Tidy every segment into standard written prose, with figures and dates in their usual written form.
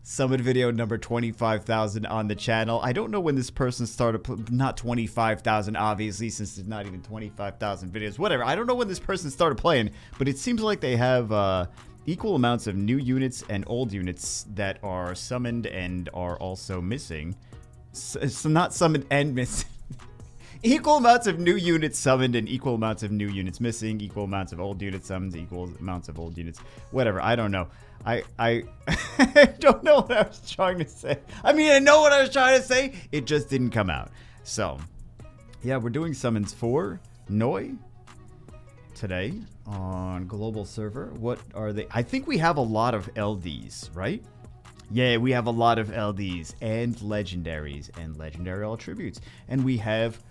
Summon video number 25,000 on the channel. I don't know when this person started, not 25,000 obviously, since there's not even 25,000 videos, whatever. I don't know when this person started playing, but it seems like they have equal amounts of new units and old units that are summoned and are also missing. So not summoned and missing. Equal amounts of new units summoned and equal amounts of new units missing. Equal amounts of old units summoned, equal amounts of old units. Whatever, I don't know. I don't know what I was trying to say. I mean, I know what I was trying to say. It just didn't come out. So, yeah, we're doing summons for Noi today on global server. What are they? I think we have a lot of LDs, right? Yeah, we have a lot of LDs and legendaries and legendary all tributes. And we have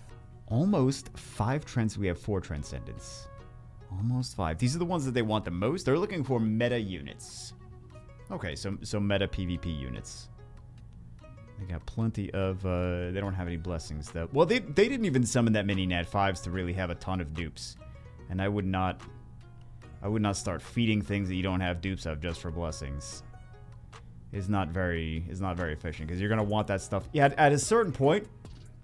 almost 5 trends. We have 4 transcendents. Almost 5. These are the ones that they want the most. They're looking for meta units. Okay, so meta PvP units. They got plenty of, they don't have any blessings though. Well, they didn't even summon that many Nat 5s to really have a ton of dupes. And I would not start feeding things that you don't have dupes of just for blessings. It's not very efficient, because you're going to want that stuff. Yeah, at a certain point,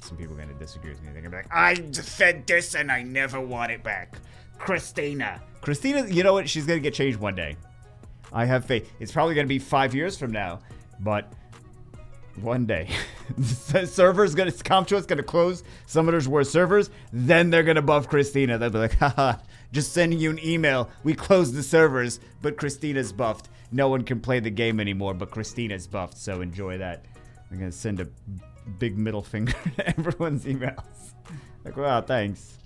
some people are going to disagree with me. They're going to be like, I fed this and I never want it back. Christina, you know what? She's going to get changed one day. I have faith. It's probably going to be 5 years from now, but one day. The server's going to, Comcho's going to close Summoners War servers, then they're going to buff Christina. They'll be like, haha, just sending you an email. We closed the servers, but Christina's buffed. No one can play the game anymore, but Christina's buffed, so enjoy that. I'm going to send a big middle finger to everyone's emails. Like, wow, thanks.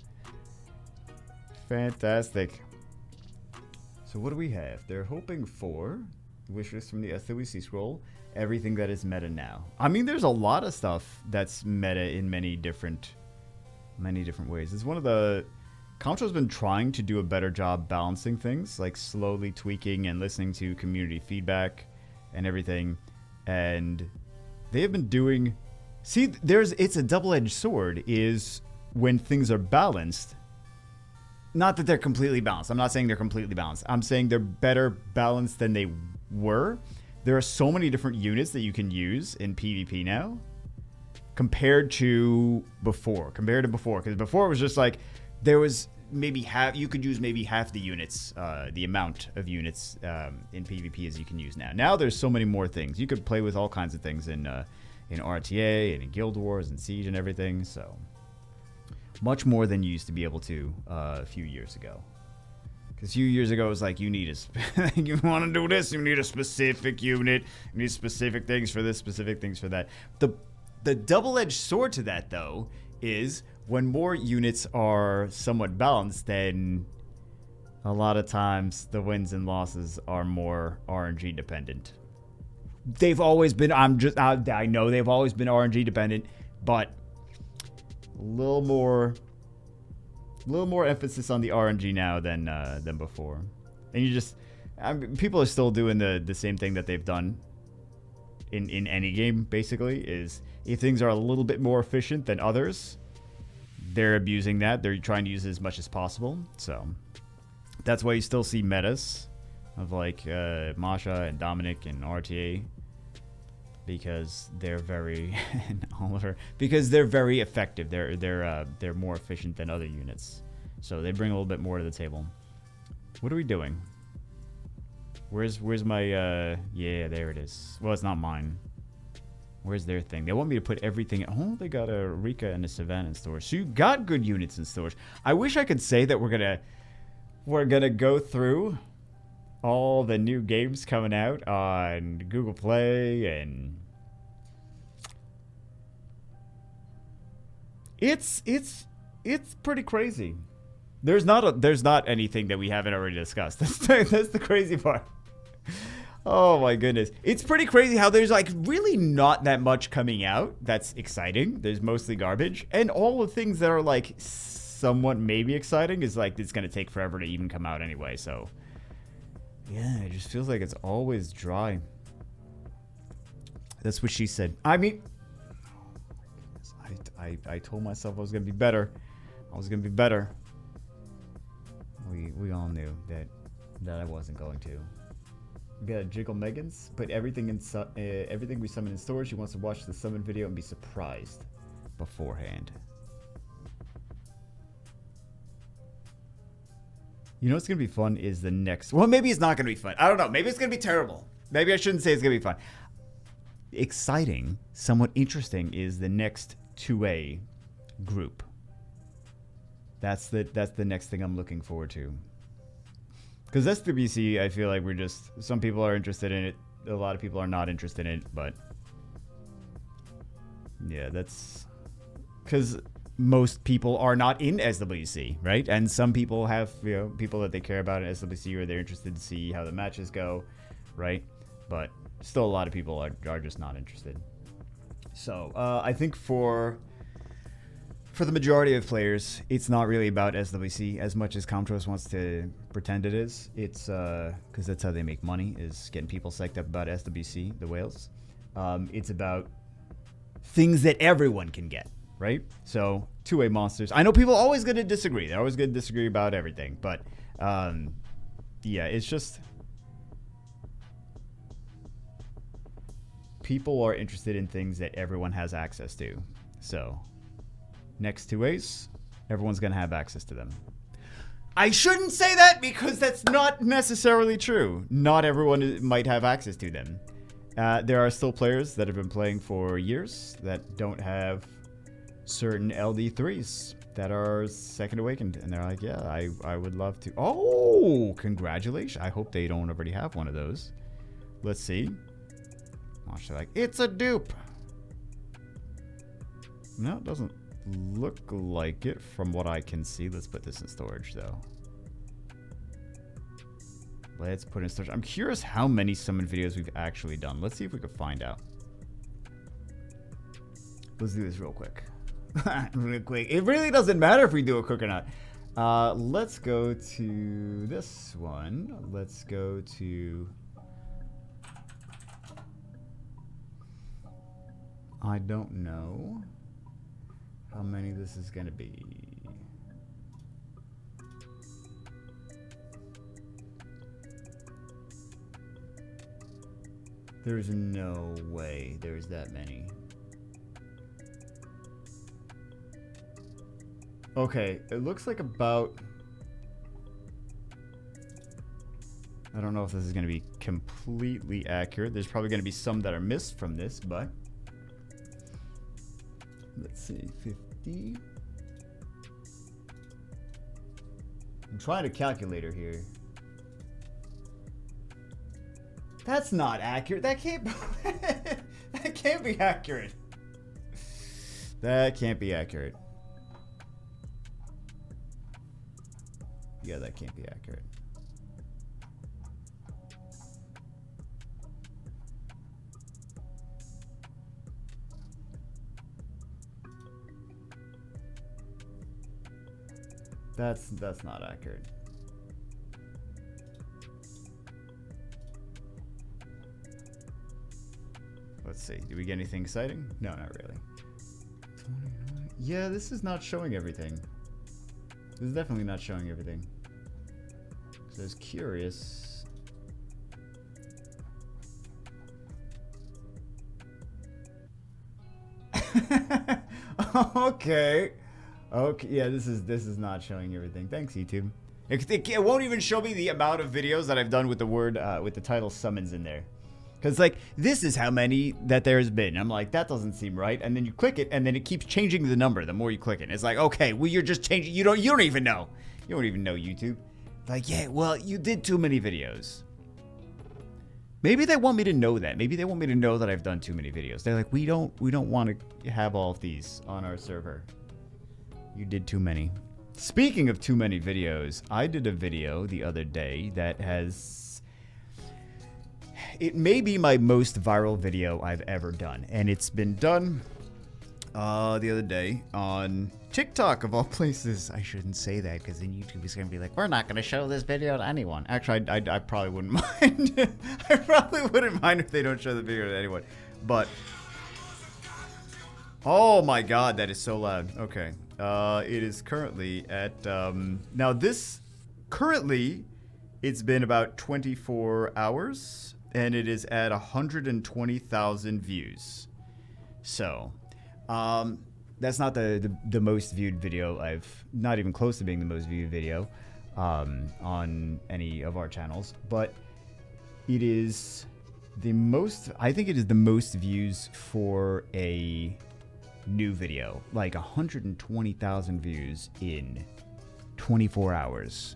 Fantastic. So what do we have? They're hoping for wishes from the SWC scroll, everything that is meta now. I mean, there's a lot of stuff that's meta in many different ways. It's one of the... Contro's been trying to do a better job balancing things, like slowly tweaking and listening to community feedback and everything. And they have been doing... See, it's a double-edged sword, is when things are balanced. Not that they're completely balanced. I'm not saying they're completely balanced. I'm saying they're better balanced than they were. There are so many different units that you can use in PvP now compared to before. Because before it was just like, there was maybe half, you could use maybe half the units, the amount of units in PvP as you can use now. Now there's so many more things. You could play with all kinds of things in RTA and in Guild Wars and Siege and everything, so... Much more than you used to be able to a few years ago. Because a few years ago, it was like, you need you want to do this, you need a specific unit, you need specific things for this, specific things for that. The double-edged sword to that, though, is when more units are somewhat balanced, then a lot of times the wins and losses are more RNG dependent. They've always been, I know they've always been RNG dependent, but... A little more emphasis on the RNG now than before. And you just, people are still doing the same thing that they've done in any game, basically, is if things are a little bit more efficient than others, they're abusing that. They're trying to use it as much as possible. So that's why you still see metas of like Masha and Dominic and RTA. Because they're very because they're very effective. They're more efficient than other units, so they bring a little bit more to the table. What are we doing? Where's my yeah, there it is. Well, it's not mine. Where's their thing? They want me to put everything. Oh, they got a Rika and a Savannah in storage. So you got good units in storage. I wish I could say that we're gonna go through all the new games coming out on Google Play, and it's pretty crazy. There's not anything that we haven't already discussed. That's the crazy part. Oh my goodness. It's pretty crazy how there's like really not that much coming out that's exciting. There's mostly garbage, and all the things that are like somewhat maybe exciting is like it's going to take forever to even come out anyway, so yeah, it just feels like it's always dry. That's what she said. I mean, I told myself I was gonna be better. We all knew that I wasn't going to. We got Jiggle Megans. Put everything in everything we summon in storage. She wants to watch the summon video and be surprised beforehand. You know what's gonna be fun is the next. Well, maybe it's not gonna be fun. I don't know. Maybe it's gonna be terrible. Maybe I shouldn't say it's gonna be fun. Exciting, somewhat interesting is the next 2A group. That's the next thing I'm looking forward to. Because SWC, I feel like we're just, some people are interested in it, a lot of people are not interested in it, but yeah, that's because most people are not in SWC, right? And some people have, you know, people that they care about in SWC or they're interested to see how the matches go, right? But still a lot of people are just not interested. So I think for the majority of players, it's not really about SWC as much as Comtros wants to pretend it is. It's because that's how they make money, is getting people psyched up about SWC, the whales. It's about things that everyone can get, right? So 2A monsters. I know people are always going to disagree. They're always going to disagree about everything. But yeah, it's just people are interested in things that everyone has access to. So next 2As, everyone's going to have access to them. I shouldn't say that because that's not necessarily true. Not everyone might have access to them. There are still players that have been playing for years that don't have certain LD3s that are second awakened. And they're like, yeah, I would love to. Oh, congratulations. I hope they don't already have one of those. Let's see. Oh, she's like, it's a dupe. No, it doesn't look like it from what I can see. Let's put this in storage though. Let's put it in storage. I'm curious how many summon videos we've actually done. Let's see if we can find out. Let's do this real quick. Real quick. It really doesn't matter if we do it quick or not. Let's go to this one. Let's go to... I don't know how many this is going to be. There's no way there's that many. Okay, it looks like about... I don't know if this is going to be completely accurate. There's probably going to be some that are missed from this, but... Let's see, 50. I'm trying a calculator here. That's not accurate. That can't that can't be accurate. That can't be accurate. Yeah, that can't be accurate. That's not accurate. Let's see. Do we get anything exciting? No, not really. 29. Yeah, this is not showing everything. This is definitely not showing everything. So I was curious. Okay. Okay, yeah, this is not showing everything. Thanks, YouTube. It won't even show me the amount of videos that I've done with the word, with the title summons in there. Because, like, this is how many that there's been. I'm like, that doesn't seem right. And then you click it, and then it keeps changing the number the more you click it. It's like, okay, well, you're just changing. You don't even know. You don't even know, YouTube. Like, yeah, well, you did too many videos. Maybe they want me to know that. Maybe they want me to know that I've done too many videos. They're like, we don't want to have all of these on our server. You did too many. Speaking of too many videos, I did a video the other day that has... It may be my most viral video I've ever done. And it's been done the other day on TikTok, of all places. I shouldn't say that because then YouTube is going to be like, we're not going to show this video to anyone. Actually, I probably wouldn't mind. I probably wouldn't mind if they don't show the video to anyone. But... Oh my god, that is so loud. Okay. It is currently at, now this currently It's been about 24 hours, and it is at 120,000 views. So, that's not the most viewed video not even close to being the most viewed video on any of our channels, but it is I think it is the most views for a new video, like 120,000 views in 24 hours.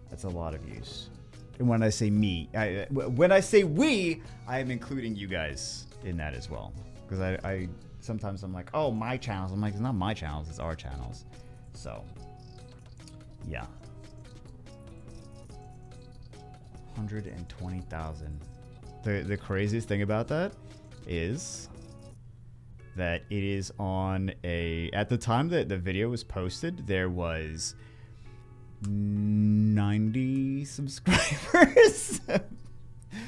That's a lot of views. And when I say when I say we, I am including you guys in that as well. Because I sometimes I'm like, oh, my channels. I'm like, it's not my channels, it's our channels. So, yeah. 120,000. The craziest thing about that is that it is on at the time that the video was posted, there was 90 subscribers.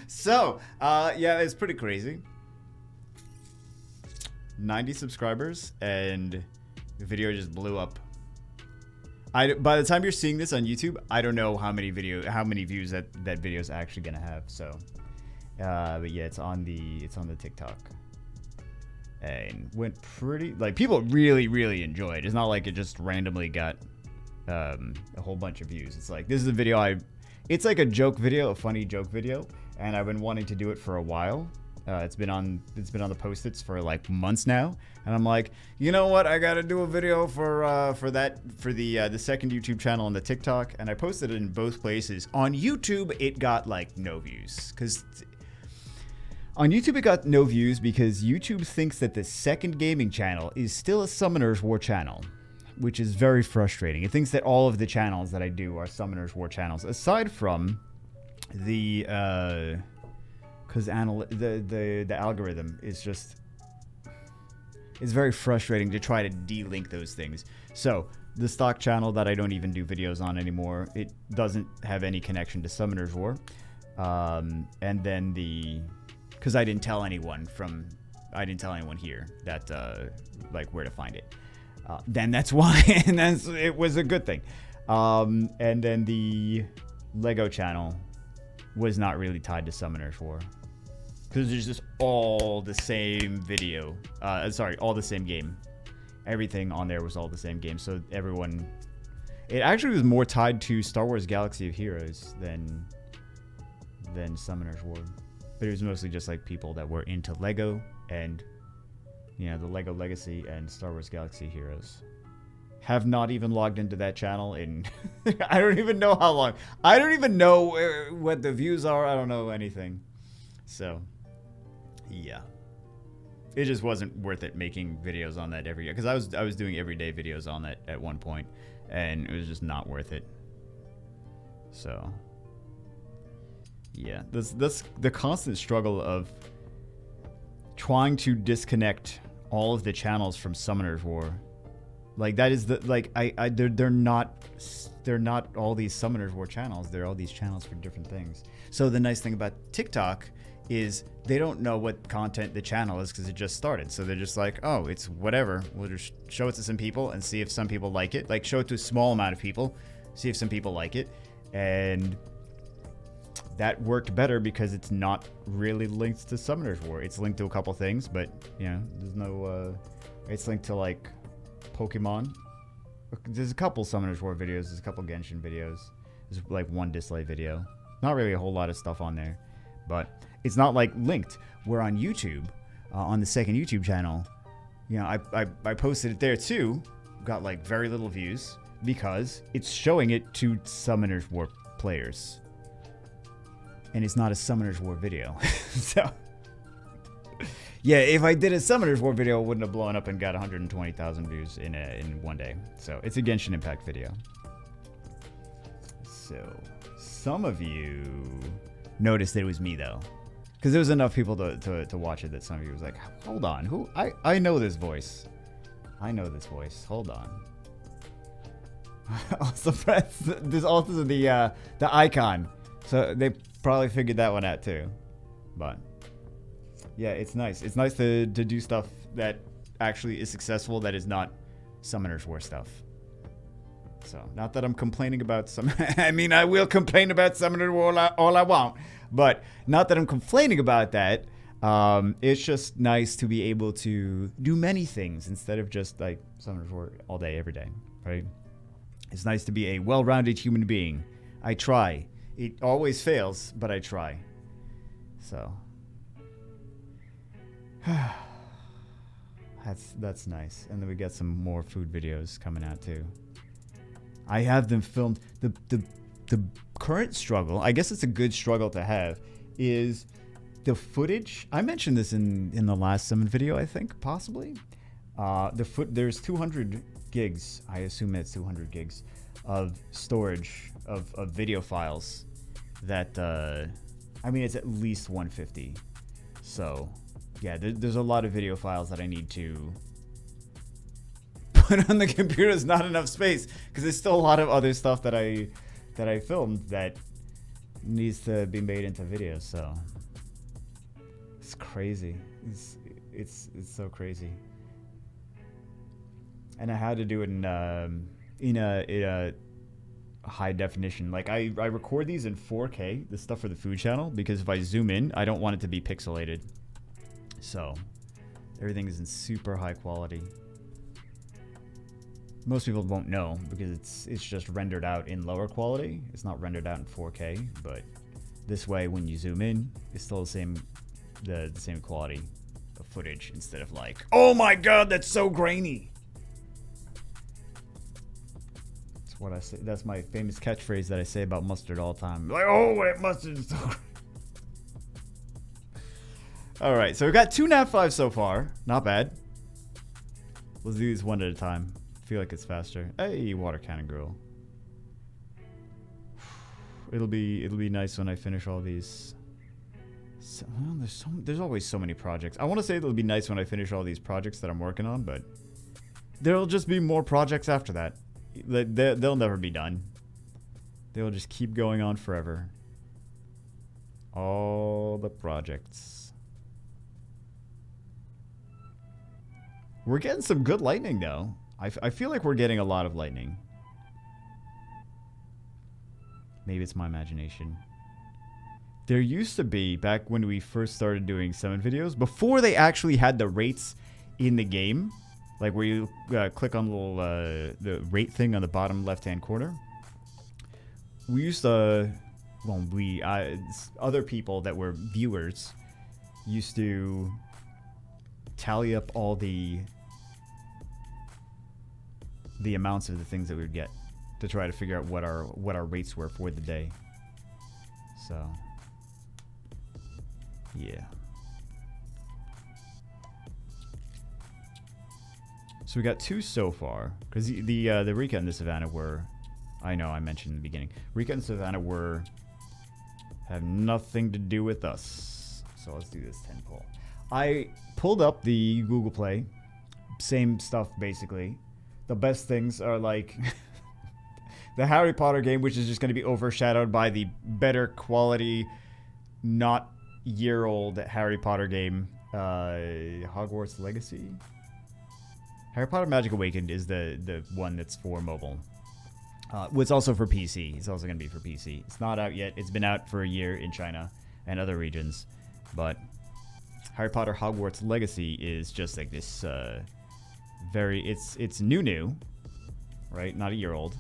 So, yeah, it's pretty crazy. 90 subscribers, and the video just blew up. By the time you're seeing this on YouTube, I don't know how many views that video is actually gonna have. So, but yeah, it's on the TikTok, and went pretty, like, people really enjoyed. It's not like it just randomly got a whole bunch of views. It's like, this is a video it's like a joke video, a funny joke video, and I've been wanting to do it for a while. It's been on the post-its for like months now, and I'm like, you know what? I gotta do a video for the second YouTube channel on the TikTok, and I posted it in both places. On YouTube, it got like no views because YouTube thinks that the second gaming channel is still a Summoner's War channel, which is very frustrating. It thinks that all of the channels that I do are Summoner's War channels, aside from the because the algorithm is just, it's very frustrating to try to delink those things. So the stock channel that I don't even do videos on anymore, it doesn't have any connection to Summoner's War, and then because I didn't tell anyone here that like where to find it. Then that's why, and it was a good thing. And then the Lego channel was not really tied to Summoner's War, because there's just all the same video. All the same game. Everything on there was all the same game. So it actually was more tied to Star Wars Galaxy of Heroes than Summoner's War. But it was mostly just like people that were into Lego and, you know, the Lego Legacy and Star Wars Galaxy Heroes. Have not even logged into that channel in I don't even know how long. I don't even know what the views are. I don't know anything. So, yeah. It just wasn't worth it making videos on that every year, because I was doing everyday videos on that at one point, and it was just not worth it. So, yeah, that's the constant struggle of trying to disconnect all of the channels from Summoner's War. Like, that is they're not all these Summoner's War channels. They're all these channels for different things. So the nice thing about TikTok is they don't know what content the channel is, because it just started. So they're just like, oh, it's whatever. We'll just show it to some people and see if some people like it. Like, show it to a small amount of people, see if some people like it. And that worked better because it's not really linked to Summoner's War. It's linked to a couple things, but, you know, there's no, it's linked to, like, Pokemon. There's a couple Summoner's War videos. There's a couple Genshin videos. There's, like, one Dislike video. Not really a whole lot of stuff on there, but it's not, like, linked. Where on YouTube, on the second YouTube channel, you know, I posted it there, too. Got, like, very little views because it's showing it to Summoner's War players. And it's not a Summoner's War video. So, yeah, if I did a Summoner's War video, it wouldn't have blown up and got 120,000 views in one day. So, it's a Genshin Impact video. So, some of you noticed that it was me, though. Because there was enough people to watch it that some of you was like, hold on, who? I know this voice. I know this voice. Hold on. Also, there's also the icon. So, they probably figured that one out too. But yeah, it's nice. It's nice to do stuff that actually is successful, that is not Summoner's War stuff. So, not that I'm complaining about some. I mean, I will complain about Summoner all I want, but not that I'm complaining about that. It's just nice to be able to do many things instead of just like Summoner War all day, every day, right? It's nice to be a well-rounded human being. I try. It always fails, but I try. So, that's nice. And then we get some more food videos coming out too. I have them filmed. The current struggle, I guess it's a good struggle to have, is the footage. I mentioned this in the last Summon video, I think, possibly. There's 200 gigs. I assume it's 200 gigs of storage of video files that, I mean, it's at least 150. So, yeah, there's a lot of video files that I need to put on the computer. Is not enough space because there's still a lot of other stuff that I filmed that needs to be made into videos. So it's crazy. It's so crazy. And I had to do it in a high definition. Like I record these in 4K, the stuff for the food channel, because if I zoom in, I don't want it to be pixelated. So everything is in super high quality. Most people won't know because it's just rendered out in lower quality. It's not rendered out in 4K, but this way when you zoom in, it's still the same quality of footage instead of like, oh my god, that's so grainy. That's what I say. That's my famous catchphrase that I say about mustard all the time. Like, oh, that mustard is so grainy. All right, so we've got 2 nat 5 so far. Not bad. Let's do these one at a time. I feel like it's faster. Hey, water cannon girl. It'll be nice when I finish all these. So, well, there's always so many projects. I want to say it'll be nice when I finish all these projects that I'm working on, but there'll just be more projects after that. They'll never be done. They'll just keep going on forever. All the projects. We're getting some good lightning, though. I feel like we're getting a lot of lightning. Maybe it's my imagination. There used to be, back when we first started doing summon videos, before they actually had the rates in the game, like where you click on the little the rate thing on the bottom left-hand corner. We used to, well, other people that were viewers used to tally up all the amounts of the things that we would get to try to figure out what our rates were for the day. So, yeah. So we got 2 so far, because the Rika and the Savannah were, I know I mentioned in the beginning, Rika and Savannah have nothing to do with us. So let's do this 10 poll. I pulled up the Google Play, same stuff basically. The best things are like the Harry Potter game, which is just going to be overshadowed by the better quality, not year-old Harry Potter game, Hogwarts Legacy. Harry Potter Magic Awakened is the one that's for mobile. It's also for PC. It's also going to be for PC. It's not out yet. It's been out for a year in China and other regions, but Harry Potter Hogwarts Legacy is just like this it's new, right? Not a year old.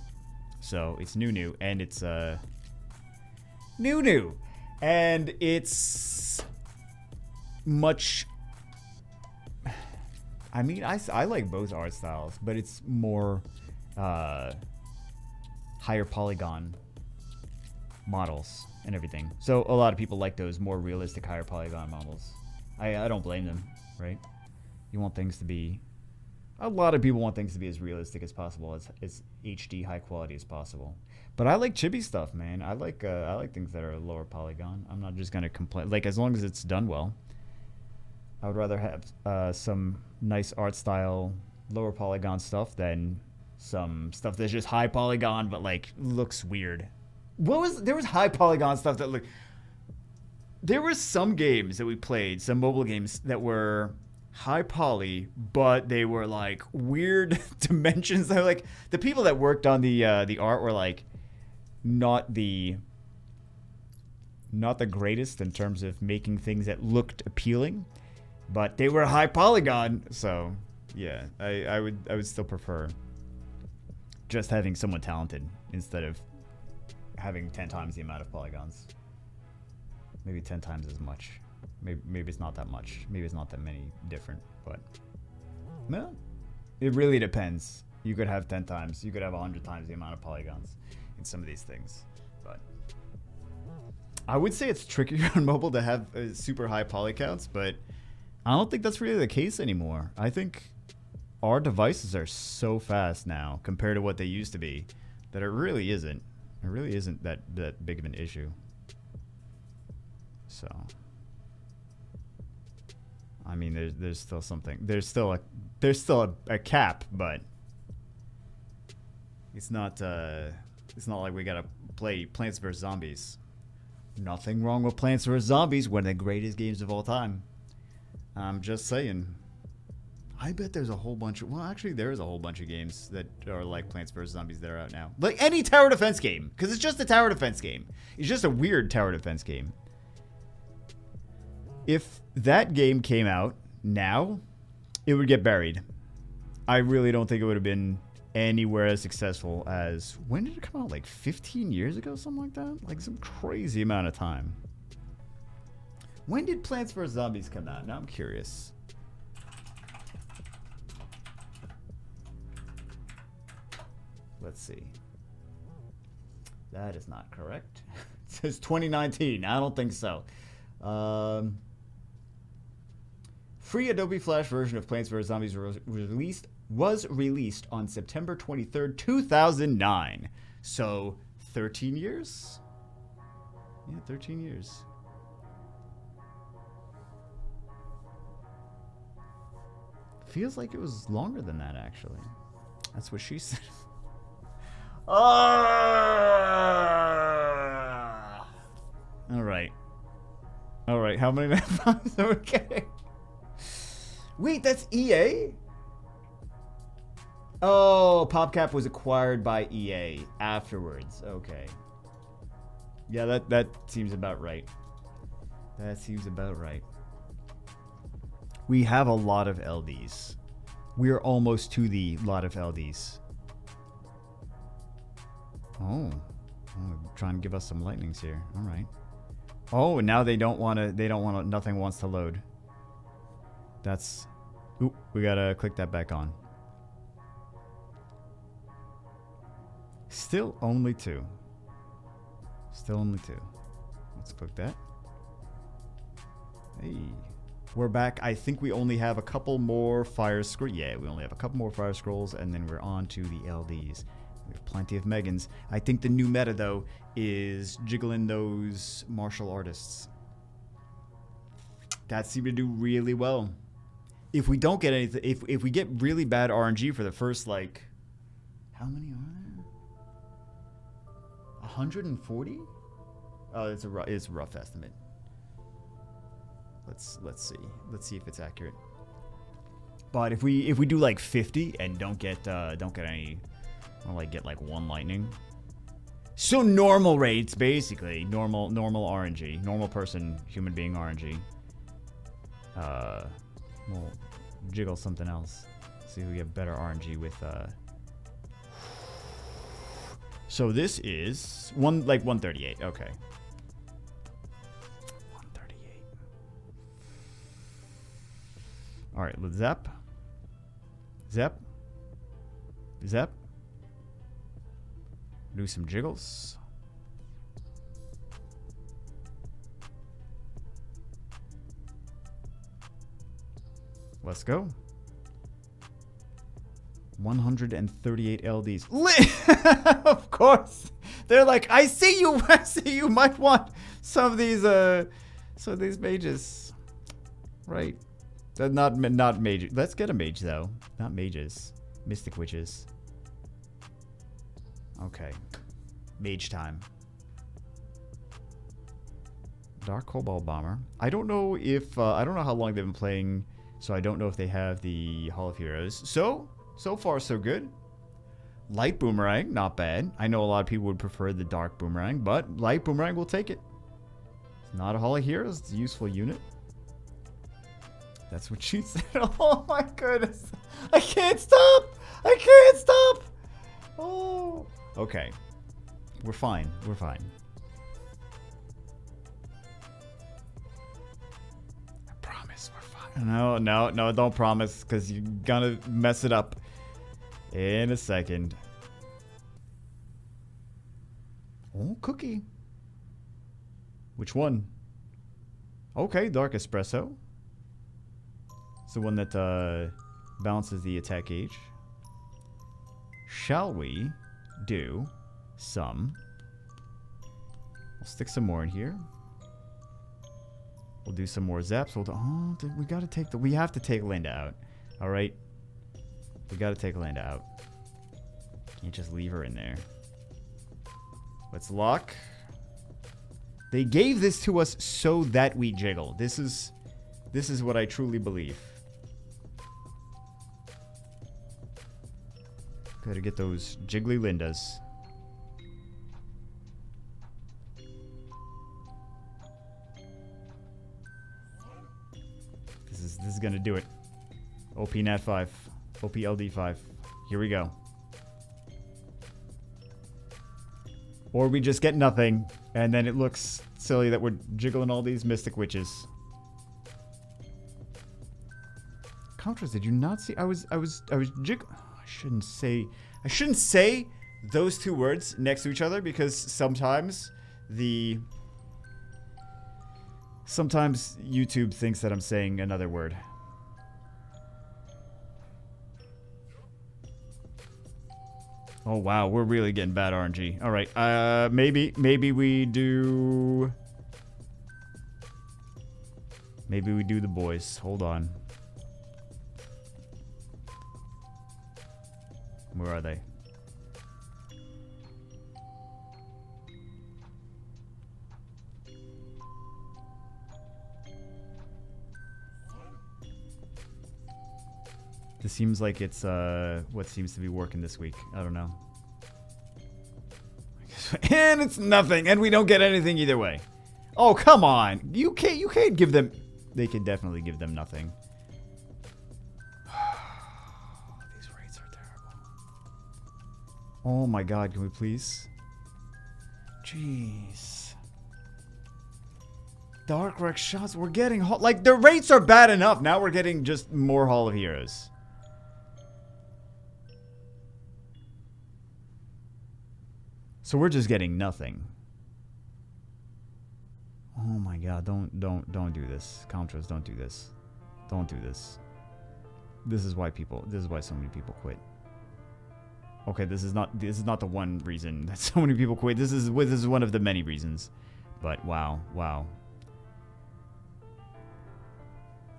So it's new, and it's new, and it's much. I mean, I like both art styles, but it's more higher polygon models and everything. So a lot of people like those more realistic higher polygon models. I don't blame them, right? You want things to be. A lot of people want things to be as realistic as possible, as HD high quality as possible. But I like chibi stuff, man. I like things that are lower polygon. I'm not just gonna complain. Like, as long as it's done well. I would rather have some nice art style, lower polygon stuff than some stuff that's just high polygon but like looks weird. There was high polygon stuff that looked. There were some games that we played, some mobile games that were high poly, but they were like weird dimensions. They're like the people that worked on the art were like not the greatest in terms of making things that looked appealing, but they were high polygon. So yeah, I would still prefer just having someone talented instead of having 10 times the amount of polygons. Maybe 10 times as much. Maybe it's not that much. Maybe it's not that many different, but no, it really depends. You could have 10 times, you could have 100 times the amount of polygons in some of these things, but I would say it's trickier on mobile to have super high poly counts, but I don't think that's really the case anymore. I think our devices are so fast now compared to what they used to be that it really isn't. It really isn't that big of an issue. So, I mean, there's still something. There's still a cap, but it's not like we gotta play Plants vs Zombies. Nothing wrong with Plants vs Zombies, one of the greatest games of all time. I'm just saying. I bet there's a whole bunch of... Well, actually, there is a whole bunch of games that are like Plants vs. Zombies that are out now. Like any tower defense game. Because it's just a tower defense game. It's just a weird tower defense game. If that game came out now, it would get buried. I really don't think it would have been anywhere as successful as... When did it come out? Like 15 years ago? Something like that? Like some crazy amount of time. When did Plants vs. Zombies come out? Now I'm curious. Let's see. That is not correct. It says 2019. I don't think so. Free Adobe Flash version of Plants vs. Zombies was released on September 23rd, 2009. So 13 years? Yeah, 13 years. Feels like it was longer than that, actually. That's what she said. All right. How many napalms are we getting? Wait, that's EA? Oh, PopCap was acquired by EA afterwards. Okay. Yeah, that seems about right. That seems about right. We have a lot of LDs. We're almost to the lot of LDs. Oh, trying to give us some lightnings here. All right. Oh, and now they don't want to. Nothing wants to load. That's. Oop, we gotta click that back on. Still only 2. Still only 2. Let's click that. Hey, we're back. I think we only have a couple more fire scrolls. Yeah, we only have a couple more fire scrolls, and then we're on to the LDs. We have plenty of Megans. I think the new meta, though, is jiggling those martial artists. That seemed to do really well. If we don't get anything, if we get really bad RNG for the first, like, how many are there? 140? Oh, it's a rough estimate. Let's see. Let's see if it's accurate. But if we do like 50 and don't get any, or like get like 1 lightning. So normal rates, basically normal RNG, normal person, human being RNG. We'll jiggle something else. See if we get better RNG with. So this is 138. Okay. 138. All right, let's zap. Do some jiggles. Let's go. 138 LDs. Of course. They're like, I see you. I see you might want some of these mages. Right. Not mage. Let's get a mage though. Not mages. Mystic witches. Okay. Mage time. Dark Cobalt Bomber. I don't know if I don't know how long they've been playing So I don't know if they have the Hall of Heroes. So far so good. Light Boomerang, not bad. I know a lot of people would prefer the Dark Boomerang, but Light Boomerang will take it. It's not a Hall of Heroes, it's a useful unit. That's what she said. Oh my goodness. I can't stop! I can't stop! Oh. Okay. We're fine. We're fine. I promise we're fine. No, don't promise, because you're gonna mess it up in a second. Oh, cookie. Which one? Okay, Dark Espresso. It's the one that balances the attack gauge. Shall we do some? We'll stick some more in here. We'll do some more zaps. We gotta take we have to take Linda out. Alright. We gotta take Linda out. Can't just leave her in there. Let's lock. They gave this to us so that we jiggle. This is what I truly believe. Gotta get those jiggly Lindas. This is gonna do it. OP Nat 5. OP LD 5. Here we go. Or we just get nothing, and then it looks silly that we're jiggling all these Mystic Witches. Contras, did you not see? I was jiggling. I shouldn't say those two words next to each other, because sometimes YouTube thinks that I'm saying another word. Oh wow, we're really getting bad RNG. All right, maybe we do the boys. Hold on. Where are they? This seems like it's what seems to be working this week. I don't know. And it's nothing, and we don't get anything either way. Oh, come on. You can't give them. They can definitely give them nothing. These rates are terrible. Oh my god, can we please? Jeez. Dark Wreck shots. We're getting like the rates are bad enough. Now we're getting just more Hall of Heroes. So we're just getting nothing. Oh my god, don't do this. Contras, don't do this. Don't do this. This is why so many people quit. Okay, this is not the one reason that so many people quit. This is one of the many reasons. But wow.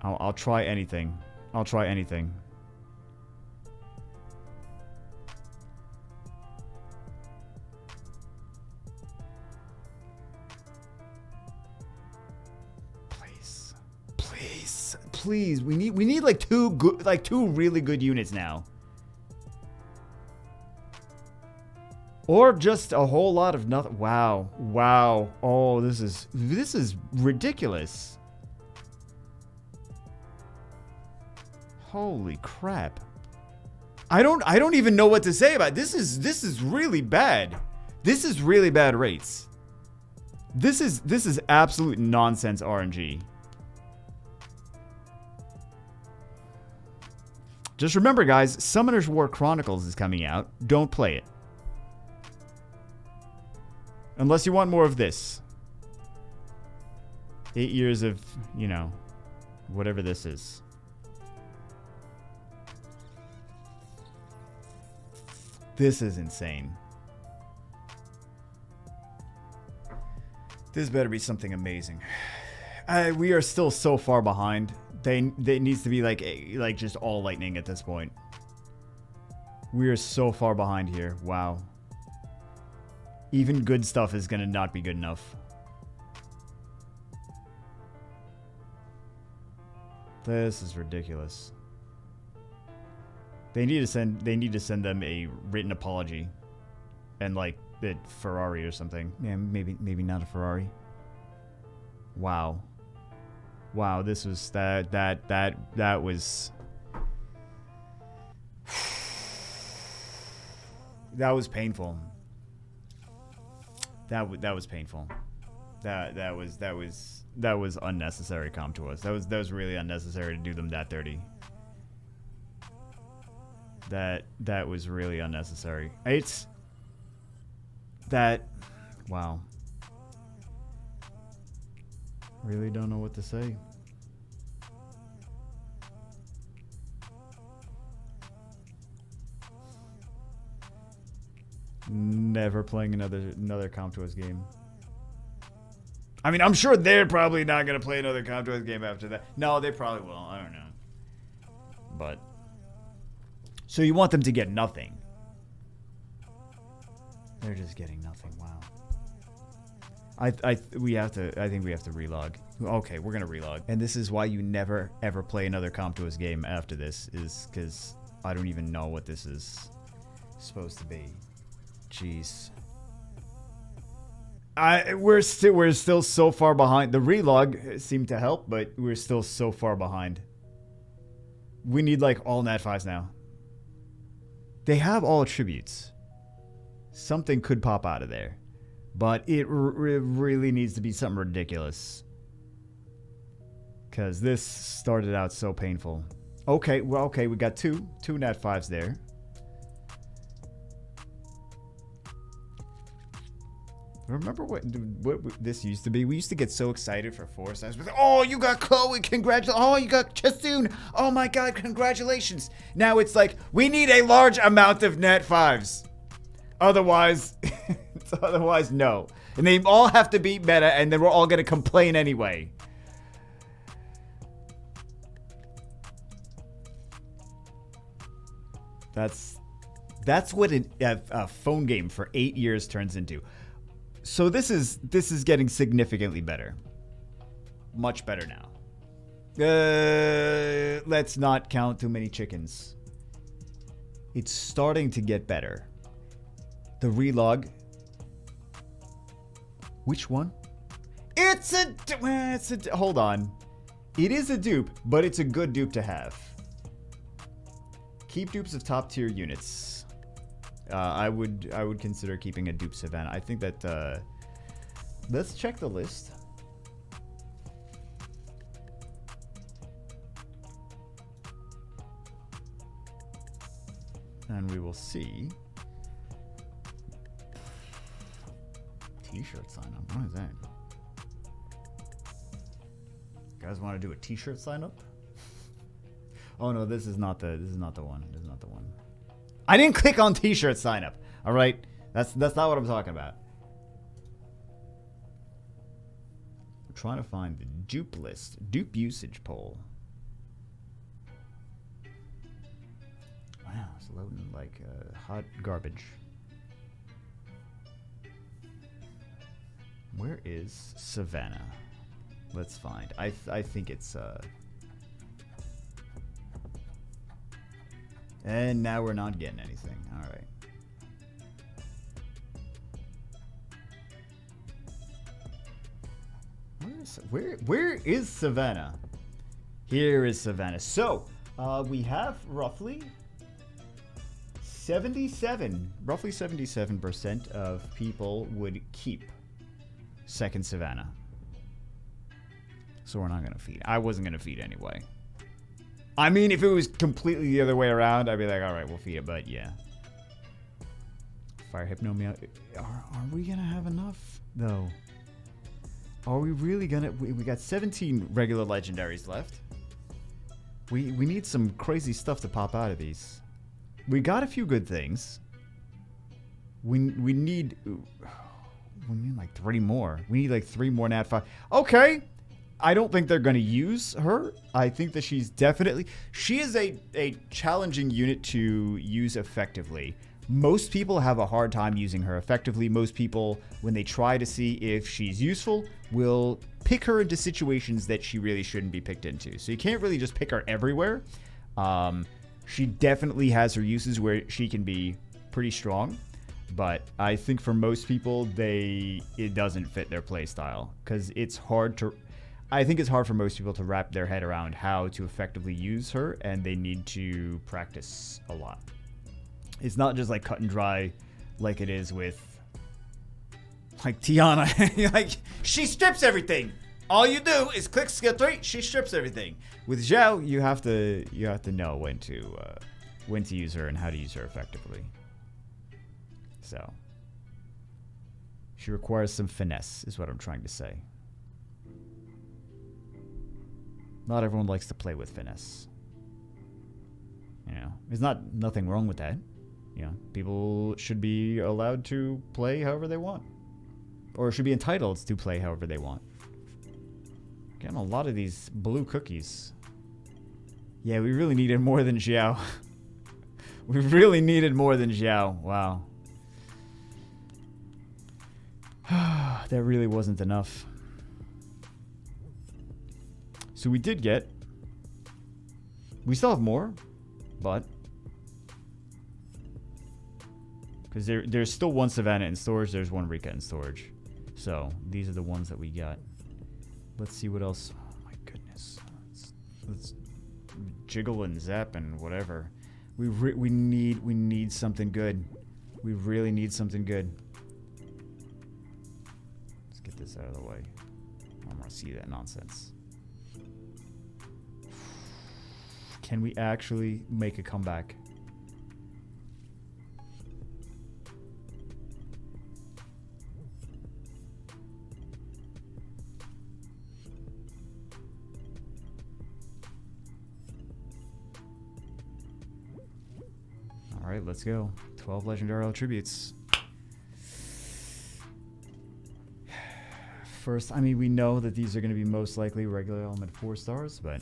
I'll try anything. I'll try anything. Please, we need like two really good units now. Or just a whole lot of nothing. Wow. Oh, this is ridiculous. Holy crap. I don't even know what to say about it. This is really bad. This is really bad rates. This is absolute nonsense RNG. Just remember, guys, Summoner's War Chronicles is coming out. Don't play it. Unless you want more of this. 8 years of, you know, whatever this is. This is insane. This better be something amazing. We are still so far behind. They needs to be like just all lightning at this point. We are so far behind here. Wow. Even good stuff is gonna not be good enough. This is ridiculous. They need to send them a written apology, and like a Ferrari or something. Yeah, maybe not a Ferrari. Wow. Wow, this was that was that was painful. That was painful. That was unnecessary. Come to us. That was really unnecessary to do them that dirty. That was really unnecessary. It's that. Wow. Really don't know what to say. Never playing another Comtois game. I mean, I'm sure they're probably not gonna play another Comtois game after that. No, they probably will. I don't know. But so you want them to get nothing? They're just getting nothing. Wow. I think we have to relog. Okay, we're gonna relog. And this is why you never ever play another Comtois game after this, is because I don't even know what this is supposed to be. Jeez. We're still so far behind. The relog seemed to help, but we're still so far behind. We need like all nat 5s now. They have all attributes. Something could pop out of there, but it really needs to be something ridiculous. Because this started out so painful. Okay, well, okay, we got two nat 5s there. Remember what this used to be? We used to get so excited for 4 stars. Oh, you got Chloe, congratulations. Oh, you got Chasoon. Oh my god, congratulations. Now it's like, we need a large amount of nat 5s. Otherwise, no. And they all have to beat meta, and then we're all going to complain anyway. That's what a phone game for 8 years turns into. So this is getting significantly better. Much better now. Let's not count too many chickens. It's starting to get better. The relog. Which one? Hold on. It is a dupe, but it's a good dupe to have. Keep dupes of top tier units. I would consider keeping a dupe Savannah. I think that let's check the list. And we will see. T-shirt sign up. What is that? You guys want to do a t-shirt sign up? Oh no, this is not the one. This is not the one. I didn't click on t-shirt sign up. All right? That's not what I'm talking about. We're trying to find the dupe list. Dupe usage poll. Wow, it's loading like hot garbage. Where is Savannah? Let's find. I think it's and now we're not getting anything. All right. Where is Savannah? Here is Savannah. So, we have roughly 77% of people would keep second Savannah. So we're not going to feed. I wasn't going to feed anyway. I mean, if it was completely the other way around, I'd be like, all right, we'll feed it. But yeah. Fire Hypno Meow. Are we going to have enough, though? Are we really going to? We got 17 regular legendaries left. We need some crazy stuff to pop out of these. We got a few good things. We need like 3 more. We need like 3 more nat 5. Okay. I don't think they're going to use her. I think that she is a challenging unit to use effectively. Most people have a hard time using her effectively. Most people, when they try to see if she's useful, will pick her into situations that she really shouldn't be picked into. So you can't really just pick her everywhere. She definitely has her uses where she can be pretty strong. But I think for most people, it doesn't fit their playstyle. Because it's hard to... I think it's hard for most people to wrap their head around how to effectively use her. And they need to practice a lot. It's not just like cut and dry like it is with like Tiana. Like, she strips everything. All you do is click skill 3, she strips everything. With Xiao, you have to know when to use her and how to use her effectively. So she requires some finesse, is what I'm trying to say. Not everyone likes to play with finesse. You know, there's nothing wrong with that. You know, people should be allowed to play however they want. Or should be entitled to play however they want. Getting a lot of these blue cookies. Yeah, we really needed more than Xiao. We really needed more than Xiao. Wow. That really wasn't enough. So we did get... We still have more, but... Because there's still one Savannah in storage, there's one Rika in storage. So, these are the ones that we got. Let's see what else... Oh my goodness. Let's jiggle and zap and whatever. We need something good. We really need something good. Let's get this out of the way. I don't want to see that nonsense. Can we actually make a comeback? All right, let's go. 12 legendary attributes. First, I mean, we know that these are going to be most likely regular element 4 stars, but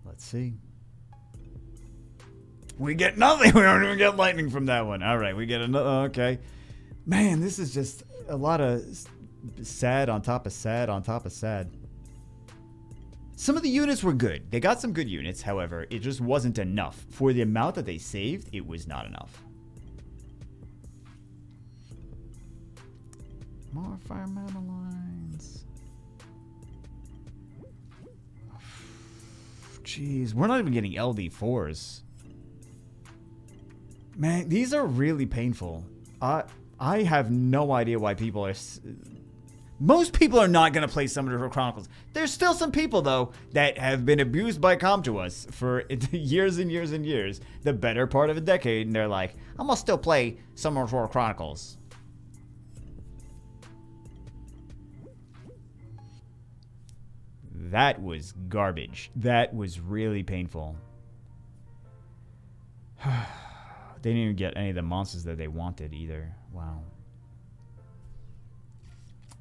let's see. We get nothing. We don't even get lightning from that one. All right, we get another. Okay. Man, this is just a lot of sad on top of sad on top of sad. Some of the units were good. They got some good units. However, it just wasn't enough. For the amount that they saved, it was not enough. More fireman lines. Jeez, we're not even getting LD4s. Man, these are really painful. I have no idea why people are... Most people are not going to play Summoner Chronicles. There's still some people, though, that have been abused by Comtuos for years and years and years. The better part of a decade, and they're like, I'm going to still play Summoner Chronicles. That was garbage. That was really painful. They didn't even get any of the monsters that they wanted either. Wow.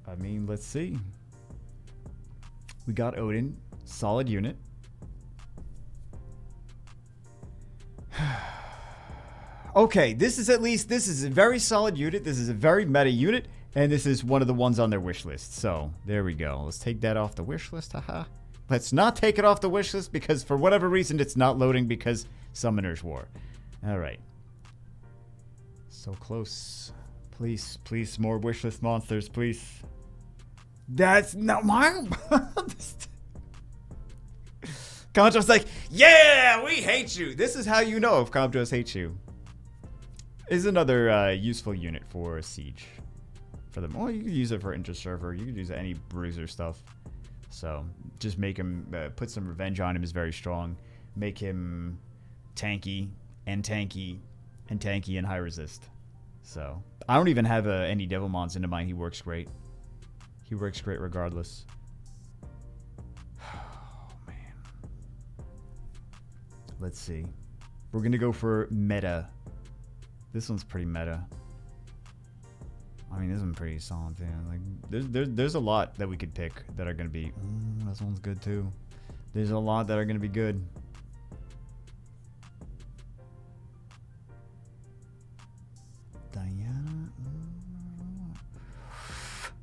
I mean, let's see. We got Odin. Solid unit. Okay, this is a very solid unit. This is a very meta unit. And this is one of the ones on their wish list. So, there we go. Let's take that off the wish list. Haha. Let's not take it off the wish list because for whatever reason it's not loading because Summoner's War. Alright. So close. Please, please, more wish list monsters, please. That's not my... Comtuos like, yeah, we hate you. This is how you know if Comtuos hates you. Is another useful unit for Siege. For them. Well, you could use it for inter-server. You could use any bruiser stuff. So, just make him, put some revenge on him is very strong. Make him tanky, and tanky, and tanky, and high resist. So, I don't even have any Devilmons into mine. He works great. He works great regardless. Oh, man. Let's see. We're going to go for meta. This one's pretty meta. I mean, this one's pretty solid, too. Like, there's a lot that we could pick that are going to be... this one's good, too. There's a lot that are going to be good.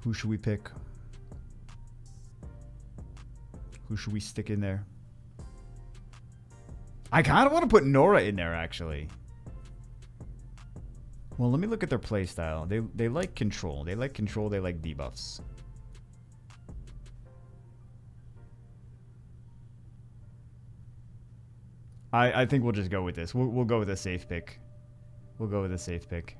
Who should we pick? Who should we stick in there? I kind of want to put Nora in there, actually. Well, let me look at their playstyle. They like control. They like control. They like debuffs. I think we'll just go with this. We'll go with a safe pick. We'll go with a safe pick.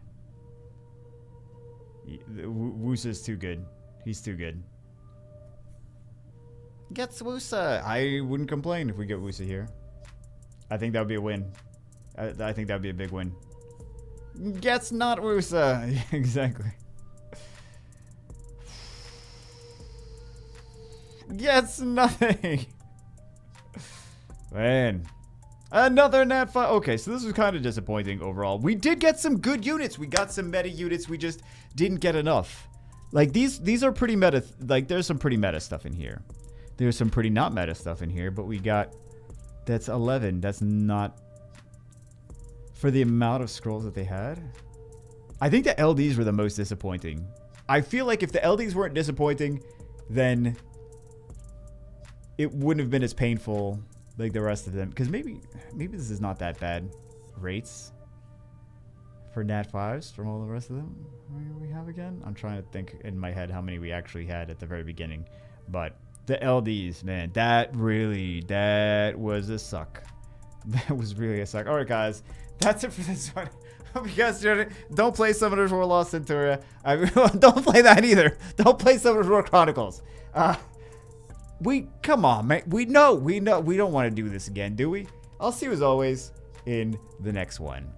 Wusa's too good. He's too good. Gets Wusa. I wouldn't complain if we get Wusa here. I think that would be a win. I think that would be a big win. Gets not Wusa. Exactly. Gets nothing. Man. Another Nat 5. Okay, so this was kind of disappointing overall. We did get some good units. We got some meta units. We just didn't get enough. Like, these are pretty meta. Like, there's some pretty meta stuff in here. There's some pretty not meta stuff in here. But we got... That's 11. That's not... For the amount of scrolls that they had. I think the LDs were the most disappointing. I feel like if the LDs weren't disappointing, then... It wouldn't have been as painful... like the rest of them, because maybe this is not that bad. Rates for Nat 5s from all the rest of them. What do we have again? I'm trying to think in my head how many we actually had at the very beginning. But the LDs, man, that was a suck. That was really a suck. All right, guys, that's it for this one. Hope you guys enjoyed it. Don't play Summoners War Lost Centuria. Don't play that either. Don't play Summoners War Chronicles. Come on, man. We know. We don't want to do this again, do we? I'll see you as always in the next one.